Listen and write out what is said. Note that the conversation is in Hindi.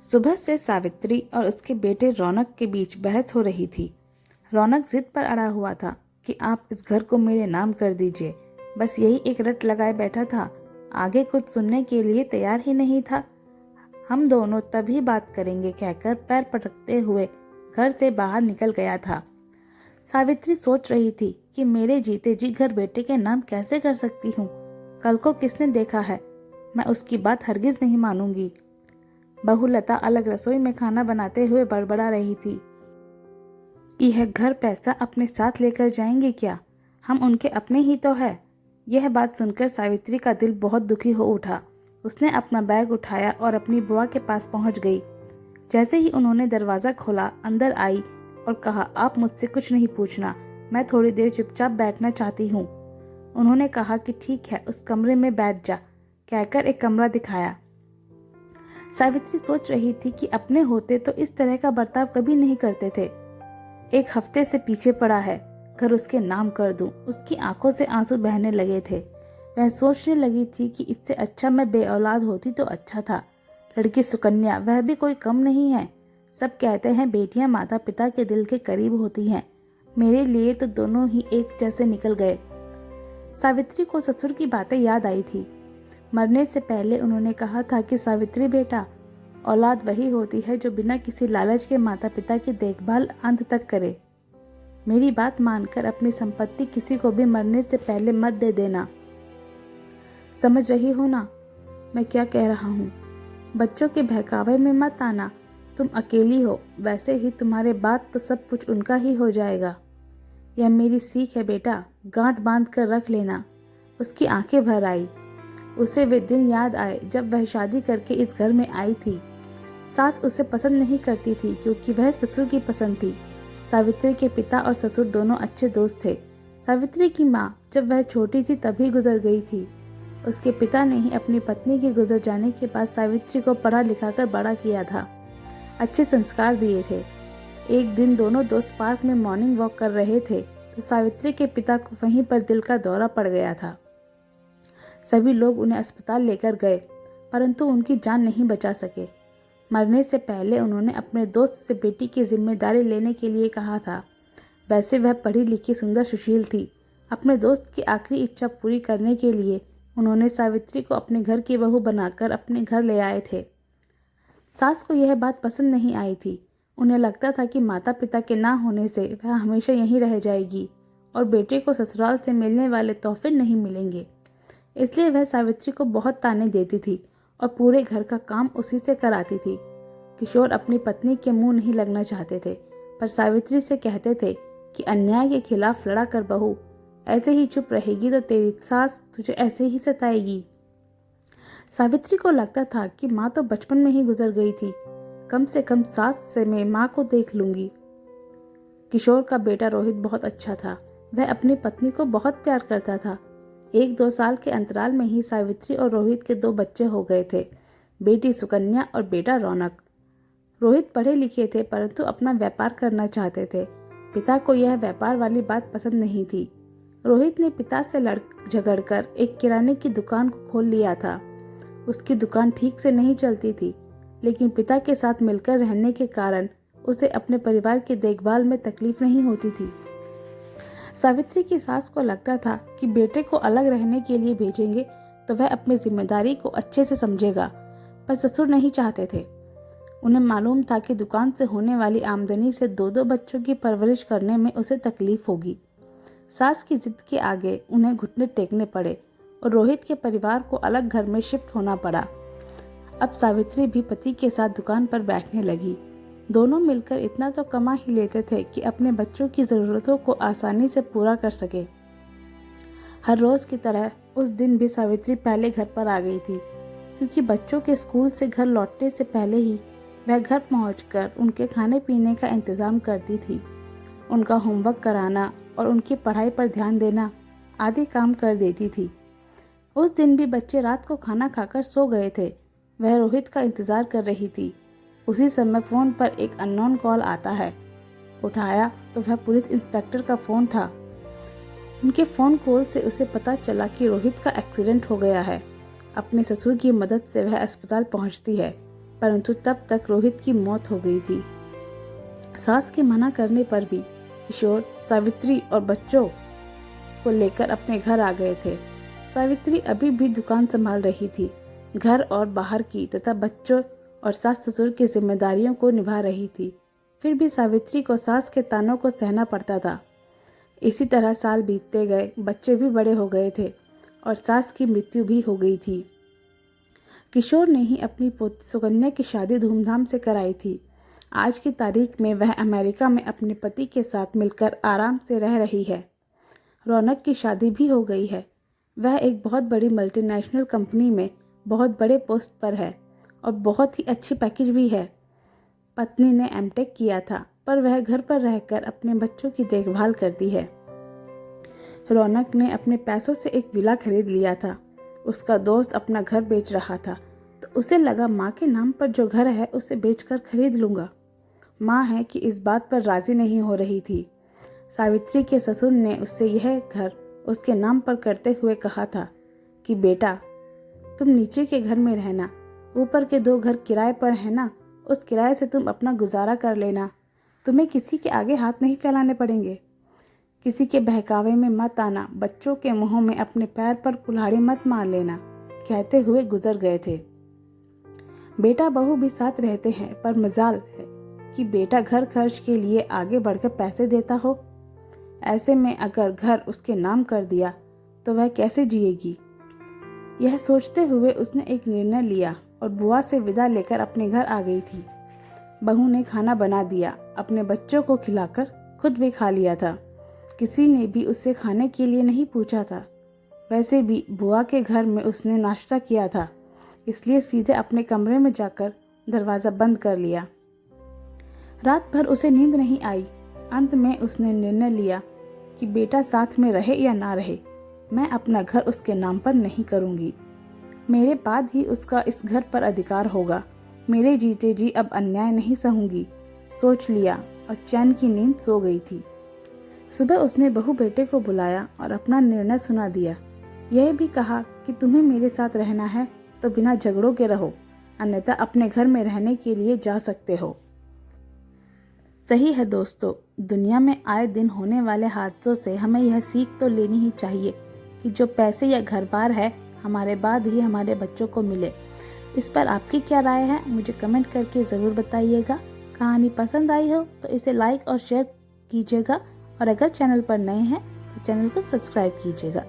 सुबह से सावित्री और उसके बेटे रौनक के बीच बहस हो रही थी। रौनक जिद पर अड़ा हुआ था कि आप इस घर को मेरे नाम कर दीजिए। बस यही एक रट लगाए बैठा था, आगे कुछ सुनने के लिए तैयार ही नहीं था। हम दोनों तभी बात करेंगे कहकर पैर पटकते हुए घर से बाहर निकल गया था। सावित्री सोच रही थी कि मेरे जीते जी घर बेटे के नाम कैसे कर सकती हूँ। कल को किसने देखा है, मैं उसकी बात हरगिज नहीं मानूंगी। बहू लता अलग रसोई में खाना बनाते हुए बड़बड़ा रही थी कि यह घर पैसा अपने साथ लेकर जाएंगे क्या, हम उनके अपने ही तो है। यह बात सुनकर सावित्री का दिल बहुत दुखी हो उठा। उसने अपना बैग उठाया और अपनी बुआ के पास पहुंच गई। जैसे ही उन्होंने दरवाज़ा खोला, अंदर आई और कहा, आप मुझसे कुछ नहीं पूछना, मैं थोड़ी देर चुपचाप बैठना चाहती हूँ। उन्होंने कहा कि ठीक है, उस कमरे में बैठ जा, कहकर एक कमरा दिखाया। सावित्री सोच रही थी कि अपने होते तो इस तरह का बर्ताव कभी नहीं करते थे। एक हफ्ते से पीछे पड़ा है, घर उसके नाम कर दूं। उसकी आंखों से आंसू बहने लगे थे। वह सोचने लगी थी कि इससे अच्छा मैं बेऔलाद होती तो अच्छा था। लड़की सुकन्या, वह भी कोई कम नहीं है। सब कहते हैं बेटियां माता पिता के दिल के करीब होती हैं। मेरे लिए तो दोनों ही एक जैसे निकल गए। सावित्री को ससुर की बातें याद आई थी। मरने से पहले उन्होंने कहा था कि सावित्री बेटा, औलाद वही होती है जो बिना किसी लालच के माता पिता की देखभाल अंत तक करे। मेरी बात मानकर अपनी संपत्ति किसी को भी मरने से पहले मत दे देना। समझ रही हो ना मैं क्या कह रहा हूँ? बच्चों के बहकावे में मत आना। तुम अकेली हो, वैसे ही तुम्हारे बाद तो सब कुछ उनका ही हो जाएगा। यह मेरी सीख है बेटा, गांठ बांध कर रख लेना। उसकी आंखें भर आई। उसे वे दिन याद आए जब वह शादी करके इस घर में आई थी। सास उसे पसंद नहीं करती थी क्योंकि वह ससुर की पसंद थी। सावित्री के पिता और ससुर दोनों अच्छे दोस्त थे। सावित्री की माँ जब वह छोटी थी तभी गुजर गई थी। उसके पिता ने ही अपनी पत्नी के गुजर जाने के बाद सावित्री को पढ़ा लिखाकर बड़ा किया था, अच्छे संस्कार दिए थे। एक दिन दोनों दोस्त पार्क में मॉर्निंग वॉक कर रहे थे तो सावित्री के पिता को वहीं पर दिल का दौरा पड़ गया था। सभी लोग उन्हें अस्पताल लेकर गए, परंतु उनकी जान नहीं बचा सके। मरने से पहले उन्होंने अपने दोस्त से बेटी की जिम्मेदारी लेने के लिए कहा था। वैसे वह पढ़ी लिखी सुंदर सुशील थी। अपने दोस्त की आखिरी इच्छा पूरी करने के लिए उन्होंने सावित्री को अपने घर की बहू बनाकर अपने घर ले आए थे। सास को यह बात पसंद नहीं आई थी। उन्हें लगता था कि माता पिता के ना होने से वह हमेशा यहीं रह जाएगी और बेटे को ससुराल से मिलने वाले तोहफे नहीं मिलेंगे। इसलिए वह सावित्री को बहुत ताने देती थी और पूरे घर का काम उसी से कराती थी। किशोर अपनी पत्नी के मुंह नहीं लगना चाहते थे, पर सावित्री से कहते थे कि अन्याय के खिलाफ लड़ा कर बहू, ऐसे ही चुप रहेगी तो तेरी सास तुझे ऐसे ही सताएगी। सावित्री को लगता था कि माँ तो बचपन में ही गुजर गई थी, कम से कम सास से मैं माँ को देख लूंगी। किशोर का बेटा रोहित बहुत अच्छा था। वह अपनी पत्नी को बहुत प्यार करता था। 1-2 साल के अंतराल में ही सावित्री और रोहित के 2 बच्चे हो गए थे, बेटी सुकन्या और बेटा रौनक। रोहित पढ़े लिखे थे परंतु अपना व्यापार करना चाहते थे। पिता को यह व्यापार वाली बात पसंद नहीं थी। रोहित ने पिता से झगड़कर एक किराने की दुकान को खोल लिया था। उसकी दुकान ठीक से नहीं चलती थी, लेकिन पिता के साथ मिलकर रहने के कारण उसे अपने परिवार की देखभाल में तकलीफ नहीं होती थी। सावित्री की सास को लगता था कि बेटे को अलग रहने के लिए भेजेंगे तो वह अपनी जिम्मेदारी को अच्छे से समझेगा, पर ससुर नहीं चाहते थे। उन्हें मालूम था कि दुकान से होने वाली आमदनी से 2-2 बच्चों की परवरिश करने में उसे तकलीफ होगी। सास की जिद के आगे उन्हें घुटने टेकने पड़े और रोहित के परिवार को अलग घर में शिफ्ट होना पड़ा। अब सावित्री भी पति के साथ दुकान पर बैठने लगी। दोनों मिलकर इतना तो कमा ही लेते थे कि अपने बच्चों की ज़रूरतों को आसानी से पूरा कर सके। हर रोज़ की तरह उस दिन भी सावित्री पहले घर पर आ गई थी, क्योंकि बच्चों के स्कूल से घर लौटने से पहले ही वह घर पहुंचकर उनके खाने पीने का इंतज़ाम करती थी। उनका होमवर्क कराना और उनकी पढ़ाई पर ध्यान देना आदि काम कर देती थी। उस दिन भी बच्चे रात को खाना खाकर सो गए थे। वह रोहित का इंतज़ार कर रही थी। उसी समय फ़ोन पर एक अननोन कॉल आता है। उठाया तो वह पुलिस इंस्पेक्टर का फ़ोन था। उनके फ़ोन कॉल से उसे पता चला कि रोहित का एक्सीडेंट हो गया है। अपने ससुर की मदद से वह अस्पताल पहुंचती है। परंतु तब तक रोहित की मौत हो गई थी। सास के मना करने पर भी किशोर, सावित्री और बच्चों को लेकर अपने घर आ गए थे। सावित्री अभी भी दुकान संभाल रही थी, घर और बाहर की तथा बच्चों और सास ससुर की जिम्मेदारियों को निभा रही थी। फिर भी सावित्री को सास के तानों को सहना पड़ता था। इसी तरह साल बीतते गए, बच्चे भी बड़े हो गए थे और सास की मृत्यु भी हो गई थी। किशोर ने ही अपनी पोती सुकन्या की शादी धूमधाम से कराई थी। आज की तारीख में वह अमेरिका में अपने पति के साथ मिलकर आराम से रह रही है। रौनक की शादी भी हो गई है। वह एक बहुत बड़ी मल्टीनेशनल कंपनी में बहुत बड़े पोस्ट पर है और बहुत ही अच्छी पैकेज भी है। पत्नी ने एमटेक किया था, पर वह घर पर रहकर अपने बच्चों की देखभाल करती है। रौनक ने अपने पैसों से एक विला खरीद लिया था। उसका दोस्त अपना घर बेच रहा था, तो उसे लगा माँ के नाम पर जो घर है उसे बेचकर खरीद लूँगा। माँ है कि इस बात पर राजी नहीं हो रही थी। सावित्री के ससुर ने उससे यह घर उसके नाम पर करते हुए कहा था कि बेटा, तुम नीचे के घर में रहना, ऊपर के 2 घर किराए पर है ना, उस किराए से तुम अपना गुजारा कर लेना। तुम्हें किसी के आगे हाथ नहीं फैलाने पड़ेंगे। किसी के बहकावे में मत आना, बच्चों के मुंहों में अपने पैर पर कुल्हाड़ी मत मार लेना, कहते हुए गुजर गए थे। बेटा बहू भी साथ रहते हैं, पर मजाल है कि बेटा घर खर्च के लिए आगे बढ़कर पैसे देता हो। ऐसे में अगर घर उसके नाम कर दिया तो वह कैसे जिएगी। यह सोचते हुए उसने एक निर्णय लिया और बुआ से विदा लेकर अपने घर आ गई थी। बहू ने खाना बना दिया, अपने बच्चों को खिलाकर खुद भी खा लिया था। किसी ने भी उससे खाने के लिए नहीं पूछा था। वैसे भी बुआ के घर में उसने नाश्ता किया था, इसलिए सीधे अपने कमरे में जाकर दरवाज़ा बंद कर लिया। रात भर उसे नींद नहीं आई। अंत में उसने निर्णय लिया कि बेटा साथ में रहे या ना रहे, मैं अपना घर उसके नाम पर नहीं करूँगी। मेरे बाद ही उसका इस घर पर अधिकार होगा। मेरे जीते जी अब अन्याय नहीं सहूँगी, सोच लिया और चैन की नींद सो गई थी। सुबह उसने बहू बेटे को बुलाया और अपना निर्णय सुना दिया। यह भी कहा कि तुम्हें मेरे साथ रहना है तो बिना झगड़ों के रहो, अन्यथा अपने घर में रहने के लिए जा सकते हो। सही है दोस्तों, दुनिया में आए दिन होने वाले हादसों से हमें यह सीख तो लेनी ही चाहिए कि जो पैसे या घर बार है हमारे बाद ही हमारे बच्चों को मिले। इस पर आपकी क्या राय है, मुझे कमेंट करके ज़रूर बताइएगा। कहानी पसंद आई हो तो इसे लाइक और शेयर कीजिएगा और अगर चैनल पर नए हैं तो चैनल को सब्सक्राइब कीजिएगा।